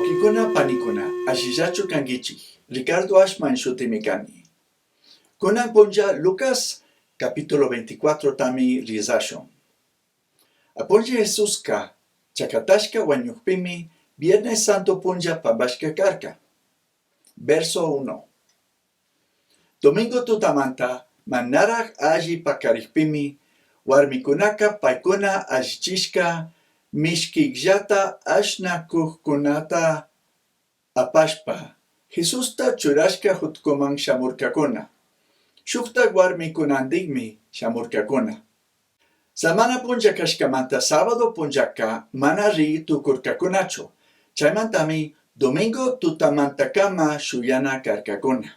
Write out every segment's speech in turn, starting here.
Wawkikuna panikuna ashillachu kankichik. Ricardo Ashman shutimikani. Kunan ponja Lucas capítulo 24 tami rizashon. Aponja Jesuska chakatashka wanyukpimi Viernes Santo ponja pambashka karka. Verso 1. Domingo tutamanta manaraj aji pakarikpimi warmikunaka paikuna allichishka mishkikllata ashnakuqkunata apashpa Jesusta churashka hutkuman shamurkakuna. Shukta warmikunandikmi shamurkakuna. Samana punja kashkamanta sábado punjaka manari tukurkakunacho. Chaymantami domingo tutamantakama shuyana karkakuna.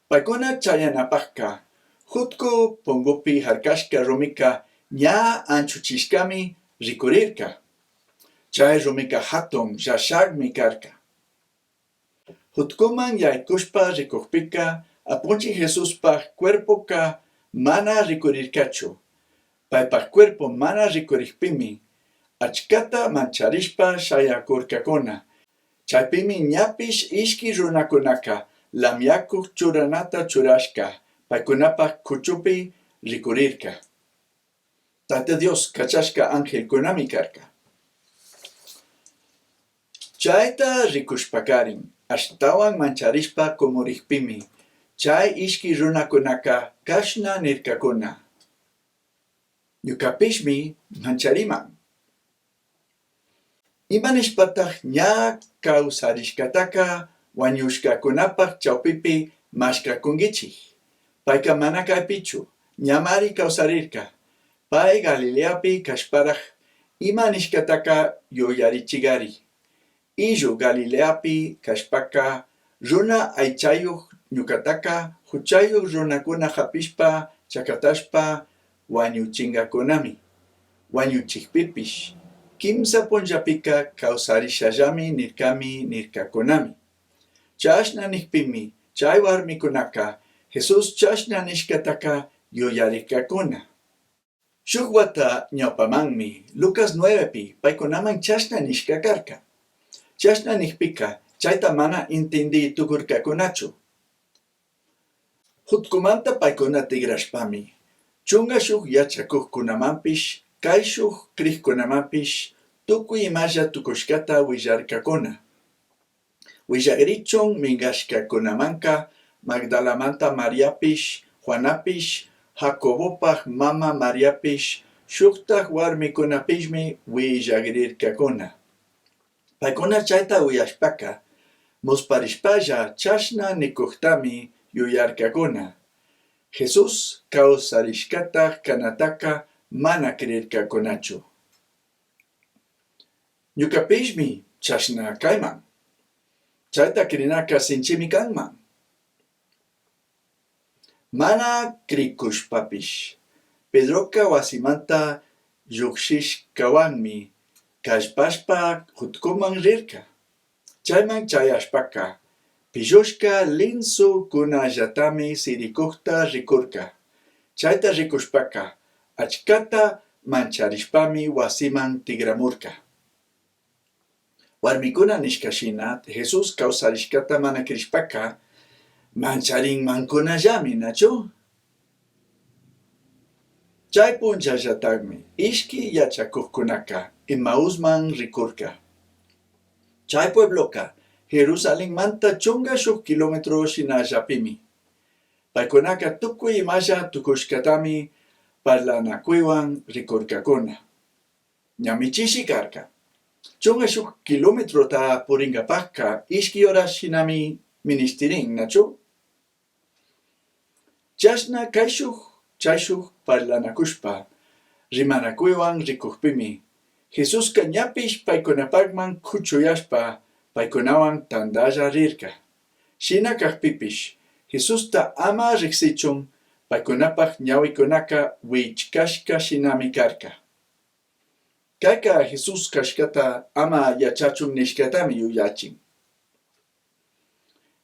Paikuna chayanapajka hutku pongupi harkashka rumika ña anchuchishkami rikurirka. Chay rumika hatun llashaqmi karka. Hutkuman yaykushpa rikukpika apunchi Jesuspa cuerpoka mana rikurirkachu. Paypa cuerpo mana rikurikpimi achkata mancharishpa shayakurkakuna. Chaypimi ñapish ishki runakunaka lamyakuq churanata churashka paykunapa kuchupi rikurirka. Tata Dios kachashka angelkunami karka. Chayta rikushpakarin ashtawan mancharishpa kumurikpimi chay ishki runakunaka kashna nirkakuna. Ñukapishmi manchariman. Imanishpataq ña kawsarishkataka wañushkakunapaq chawpipi mashkakunkichik. Payka mana kaypichu, ñamari kawsarirka. Pay Galileapi kashparaq imanishkataka yuyarichigari. Illu Galileapi kashpaka runa aychayuq ñukataka huchayuq runakuna hapishpa chakatashpa wañuchingakunami. Wañuchikpipish kimsa punllapika kawsarishallami nirkami nirkakunami. Chashna nikpimi chay warmikunaka Jesus chashna nishkataka yuyarikakuna. Shuk wata ñawpamanmi Lucas 9pi paykunaman chashna nishkakarka. Chashna nikpika chayta mana entendi tukurkakunachu. Hutkumanta paykuna tigrashpami chunga shuk yachakuqkunamanpish kay shuk kriqkunamanpish tukuy imalla tukushkata willarkakuna. Willagrichun mingashkakunamanka Magdalamanta Mariapish, Juanapish, Jacobopaq mama Mariapish, shuktaq warmikunapishmi willagrirkakuna. Paykuna chayta uyashpaka, musparishpalla chashna nikuqtami yuyarkakuna. Jesus kawsarishkataq kanataka mana krirkakunachu. Ñukapishmi chashna kayman. Chayta krinaka sinchimi kanman. Mana krikushpapish, Pedroka wasimanta lluqshishkawanmi kallpashpa hutkuman rirka. Chayman chayashpaka, pillushka linsu kunallatami sirikuqta rikurka. Chayta rikushpaka, achkata mancharishpami wasiman tigramurka. Warmikuna nishkashina, Jesus kawsarishkata mana krishpaka, mancharin mankunallami, nachu? Chay punjallatagmi ishki yachakuqkunaka Emmausman rikurka. Chay puebloka Jerusalén manta chunga shuk kilometro shinallapimi. Paykunaka tukuy imalla tukushkatami parlanakuywan rikurkakuna. Ñamichishi karka. Chunga shuk kilometrota puringapaqqa ishki horas shinami ministirin, nachu? Chashna chay shuk parlanakushpa rimanakuywan rikuqpimi Jesuska ñapish paykunapaqman kuchuyashpa paykunawan tandalla rirka. Shina kaqpipish Jesusta ama riqsichun paykunapaq ñawikunaka wichkashka shinami karka. Kayka Jesus kashkata ama yachachun nishkatami yuyachin.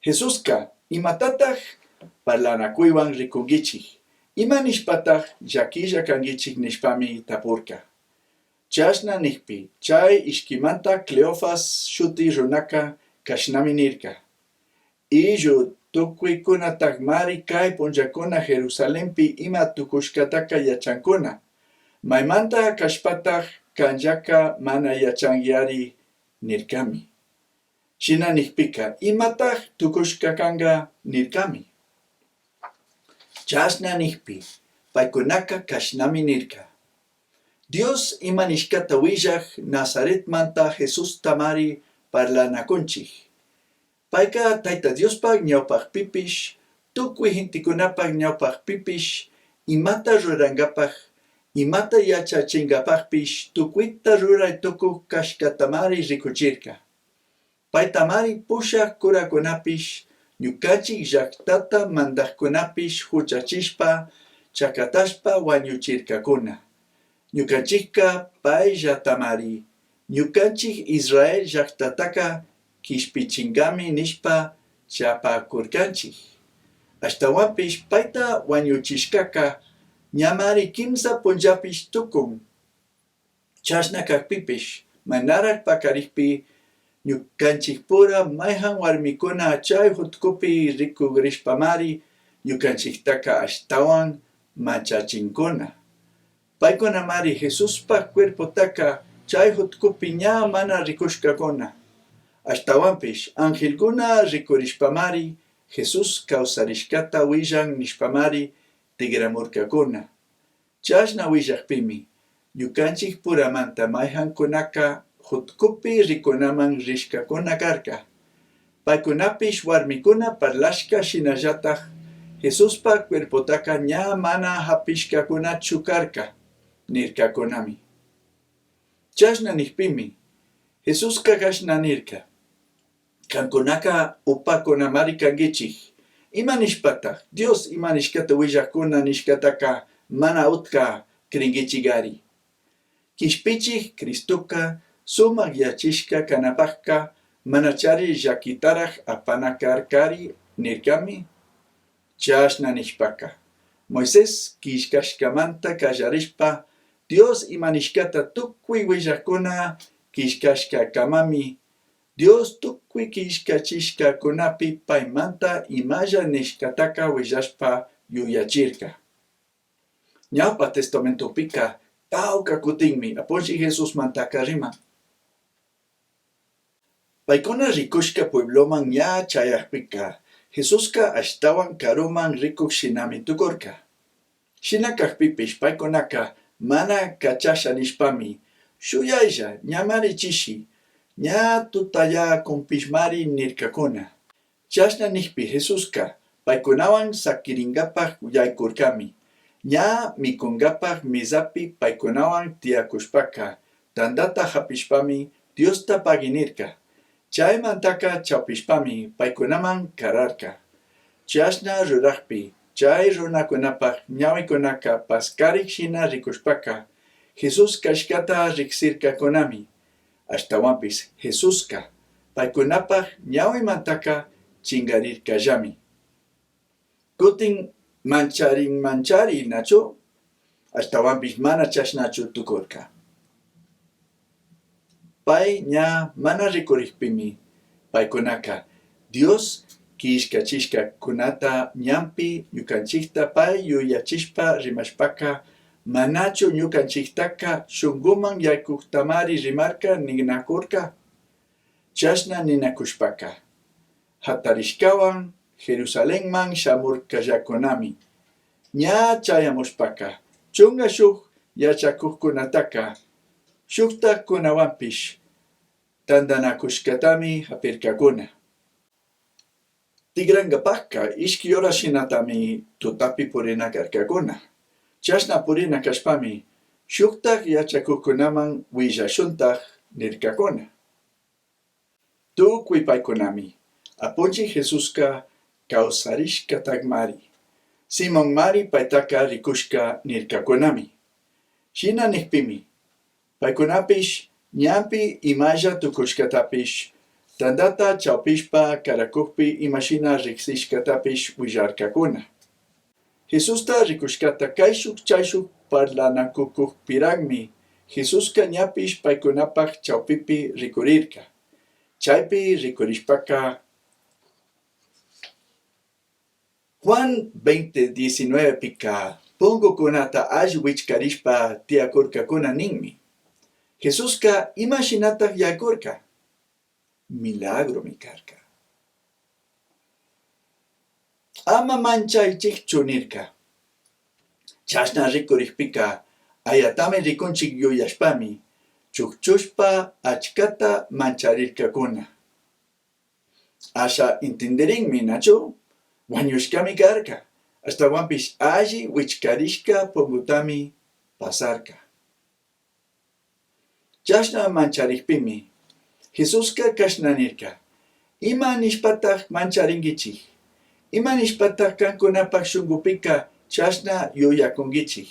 Jesuska imatataq parlanakuywan rikunkichik. Imanishpataq llakilla kankichik nishpami tapurka. Chashna nihpi, chay ishkimanta Cleofas shuti runaka kashnami nirka. Illu tukuykuna mari kay punllakuna Jerusalempi ima tukushkataka yachankuna. Maymanta kashpataq kanllaka mana yachangyari nirkami. Shina nihpika, imataq tukushka kanga nirkami. Chashna nihpi, paykunaka kashnami nirka. Dios imanishkata willaq Nazaretmanta Jesus tamari parlanakunchik. Payka Tayta Diospak ñawpaqpipish, tukuy hintikunapaq ñawpaqpipish, imata rurangapaq, imata yachachinkapaqpish, tukuyta ruray tukuq kashkatamari rikuchirka. Paytamari pushaq kurakunapish, ñukanchik llaqtata mandaqkunapish huchachishpa, chakatashpa wañuchirkakuna. Ñukanchikka pay llatamari, ñukanchik Israel llaqtataka kishpichinkami nishpa chapakurkanchik. Ashtawanpish payta wañuchishkaka ñamari kimsa punllapish tukun. Chashna kakpipish manaraq pakarikpi ñukanchik pura mayhan warmikuna chay hutkupi rikugrishpamari ñukanchiktaka ashtawan manchachinkuna. Paykunamari Jesuspak cuerpotaka chay hutkupi ña mana rikushkakuna. Ashtawanpish angelkuna rikurishpamari Jesus kawsarishkata willan nishpamari tigramurkakuna. Chashna willaqpimi ñukanchik puramanta mayhankunaka hutkupi rikunaman rishkakuna karka. Paykunapish warmikuna parlashka shinallataq Jesuspak cuerpotaka ña mana hapishkakunachu karka nirkakunami. Chashna nihpimi Jesuska kashna nirka. Kankunaka upakunamari kankichik. Imanishpataq Dios imanishkata willaqkuna nishkataka mana utka krinkichikari. Kishpichik Cristuka sumaq yachishka kanapaqka manachari llakitaraq apanakarkari nirkami. Chashna nishpaka Moisés kishkashkamanta kallarishpa Dios imanishkata tukuy willaqkuna kishkashkakamami Dios tukuy kishkachishkakunapi paymanta imalla nishkataka willashpa yuyachirka. Ñawpa testamentopika tawka kutinmi apunchik Jesusmantaka riman. Paykuna rikushka puebloman ña chayaqpika Jesuska ashtawan karuman rikuq shinami tukurka. Shina kaqpipish paykunaka mana kachasha nishpami shuyaylla ñamari chishi ña tutallakunpishmari nirkakuna. Chashna nihpi Jesuska paykunawan sakirinkapaq yaykurkami. Ña mikunkapaq mesapi paykunawan tiyakushpaka tandata hapishpami Diosta paginirka. Chaymantaka chawpishpami paykunaman kararka. Chashna ruraqpi chay runakunapaq ñawikunaka paskarik shina rikushpaka Jesus kashkata riksirkakunami. Ashtawanpis Jesuska paykunapaq ñawimantaka chingarirkallami. Kutin manchari nachu? Ashtawanpis mana chashnachu tukurka. Pay ña mana rikurikpimi paykunaka Dios kishkachishkakunata ñampi ñukanchikta pay yuyachishpa rimashpaka manachu ñukanchiktaka shunkuman yaykuktamari rimarka ninakurka. Chashna ninakushpaka hatarishkawan Jerusalenman shamurkallakunami. Ña chayamushpaka chunga shuk yachakuqkunataka shuktakunawanpish tandanakushkatami hapirkakuna. Tigrankapaqqa ishki horas shinatami tutapi purina karkakuna. Chashna purina kashpami shuktaq yachakuqkunaman willashuntaq nirkakuna. Tukuy paykunami apunchik Jesuska kawsarishkataqmari. Simon mari paytaka rikushka nirkakunami. Shina nihpimi paykunapish ñampi imalla tukushkatapish tandata chawpishpa karakuqpi imashina riksishkatapish willarkakuna. Jesusta rikushkata kayshuk chayshuk parlanakukuqpiraqmi Jesusqa ñapish paykunapaq chawpipi rikurirqa. Chaypi rikurishpaqa Juan 20:19pika punkukunata alli wichkarishpa tiyakurkakuna ninmi. Jesusqa imashinataq yaykurqa. Milagromi karqa. Ama manchaychikchu nirqa. Chashna rikurikpika ayatami rikunchik yuyashpami chukchushpa achkata mancharirkakuna. Asha entenderinmi nachu? Wañushkami karqa. Ashtawanpish alli wichkarishka pungutami pasarqa. Chashna mancharikpimi Jesusqa kashna nirqa. Ima nishpataq mancharinkichik. Ima nishpataq kankunapaq shunqupika chashna yuyakunkichik.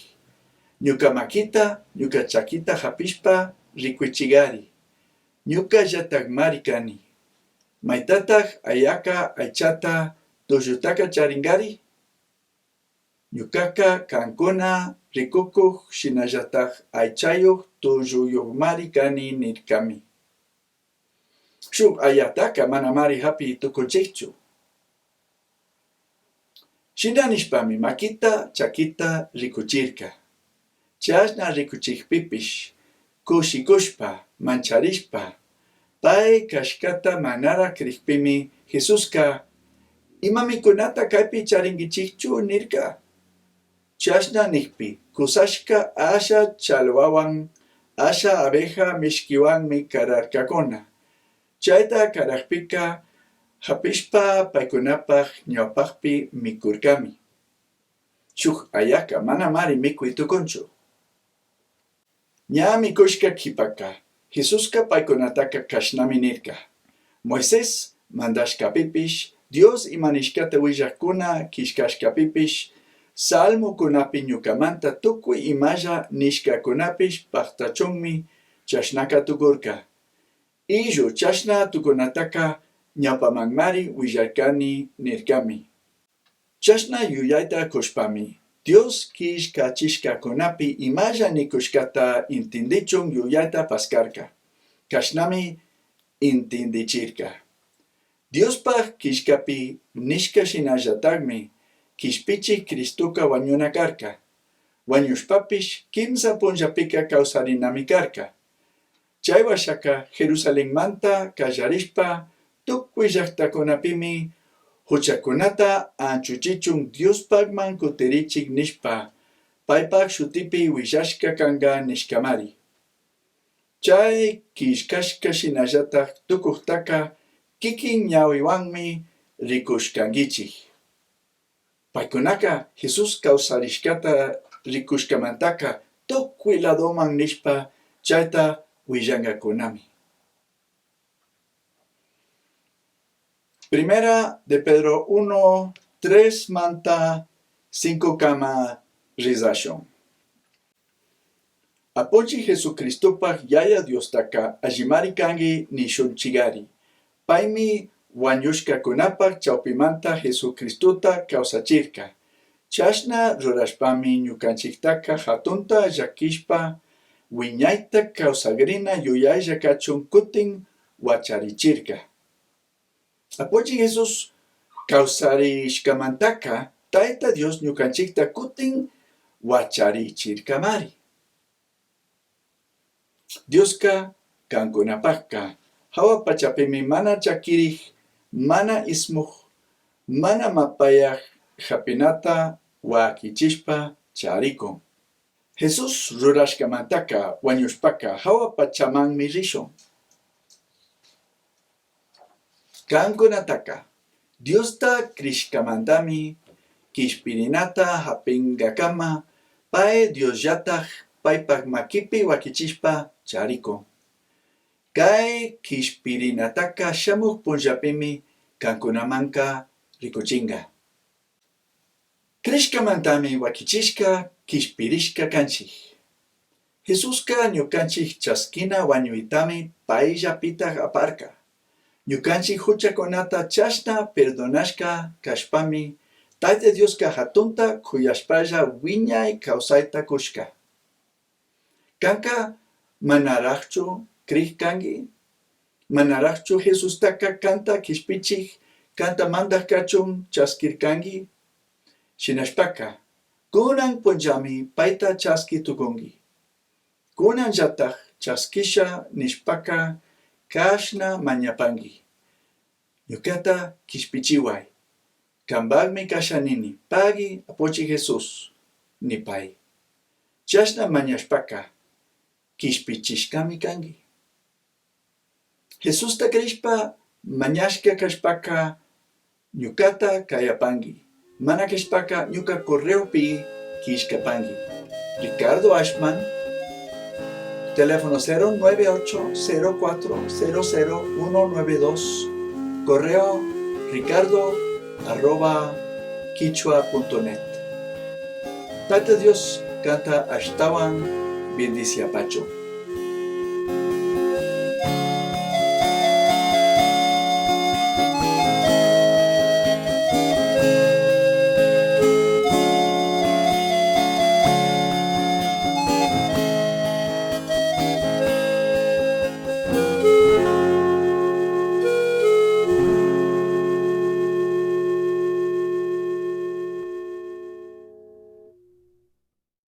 Ñuka makita, ñuka chakita hapishpa rikuchigari. Ñuka llataq mari kani. Maytataq ayaka aychata tullutaka charingari? Ñukaqa kankuna rikukuq shinallataq aychayuq tulluyuqmari kani nirkami. Shuk ayataqa manamari hapi tukunchikchu. Shina nishpami makita, chakita rikuchirqa. Chashna rikuchikpipish kushikushpa, mancharishpa, pay kashkata manara krikpimi Jesusqa imamikunata kaypi charinkichikchu nirqa. Chashna nikpi kusashka asha chalwawan, asha abeja mishkiwanmi kararkakuna. Chayta karaqpika hapishpa paykunapaq ñawpaqpi mikurkami. Shuk ayaka manamari mikuy tukunchu. Ña mikushka qhipaqa Jesusqa paykunataqa kashnami nirqa. Moisés mandashkapipish, Dios imanishkata willaqkuna kishkashkapipish, salmokunapi ñukamanta tukuy imalla nishkakunapish paqtachunmi chashnaka tukurqa. Illu chashna tukunataqa ñawpamanmari willarkani nirkami. Chashna yuyayta kushpami Dios kishkachishkakunapi imalla nikushkata entendichun yuyayta paskarqa. Kashnami entendichirqa. Diospaq kishkapi nishka shinallataqmi kishpichik Cristuqa wañuna karqa. Wañushpapish kimsa punllapika kawsarinami karqa. Chay washaqa Jerusalenmanta kallarishpa tukuy llaqtakunapimi huchakunata anchuchichun Diospaqman kutirichik nishpa paypaq shutipi willashka kanqa nishkamari. Chay kishkashka shinallataq tukuqtaqa kikin ñawiwanmi rikushkankichik. Paykunaqa Jesus kawsarishkata rikushkamantaqa tukuy ladoman nishpa chayta willangakunami. Primera de Pedro 1:3 manta 5 kama rizashon. Apochi Jesucristopaq yaya Diostaqa allimari kanki nishunchigari. Paymi wañushkakunapaq chawpimanta Jesucristuta kawsachirqa. Chashna rurashpami ñukanchiktaqa hatunta llakishpa wiñayta kawsagrina yuyaylla kachun kutin wacharichirqa. Apochi Jesus kawsarishkamantaqa Tayta Dios ñukanchikta kutin wacharichirqamari. Diosqa kankunapaqqa hawa pachapimi mana chakiriq, mana ismuq, mana mapayaq hapinata wakichishpa charikun. Jesus rurashkamantaqa wañushpaqa hawa pachamanmi rishun. Kankunataqa Diosta krishkamantami kishpirinata hapingakama pay Diosllataq paypaq makipi wakichishpa charikun. Kay kishpirinataqa shamuq punllapimi kankunamanqa rikuchinqa. Krishkamantami wakichishka kishpirishka kanchik. Jesusqa ñukanchik chaskina wañuytami payllapitaq aparqa. Ñukanchik huchakunata chashna perdonashka kashpami Tayta Diosqa hatunta kuyashpalla wiñay kawsayta kushka. Kanqa manarachchu krihkangi, manarachchu Jesus taka kanta kishpichik, kanta mandak kachun chaskirkangi, shinashpaka, kunan punjami paita chaski tukungi. Kunan jatach chaskisha nishpaka kashna manyapangi. Ñukata kishpichiway. Kambagmi kashanini pagi apochi Jesus nipay. Chashna mañashpaka kishpichishkami kangi. Jesus takrishpa mañashka kashpaka ñukata kayapangi. Mana kashpaka ñuka correopi kishkapangi. Ricardo Ashman, teléfono 098-04-00192, correo ricardo@quichua.net. Tata Dios canta ashtawan bendicia pacho.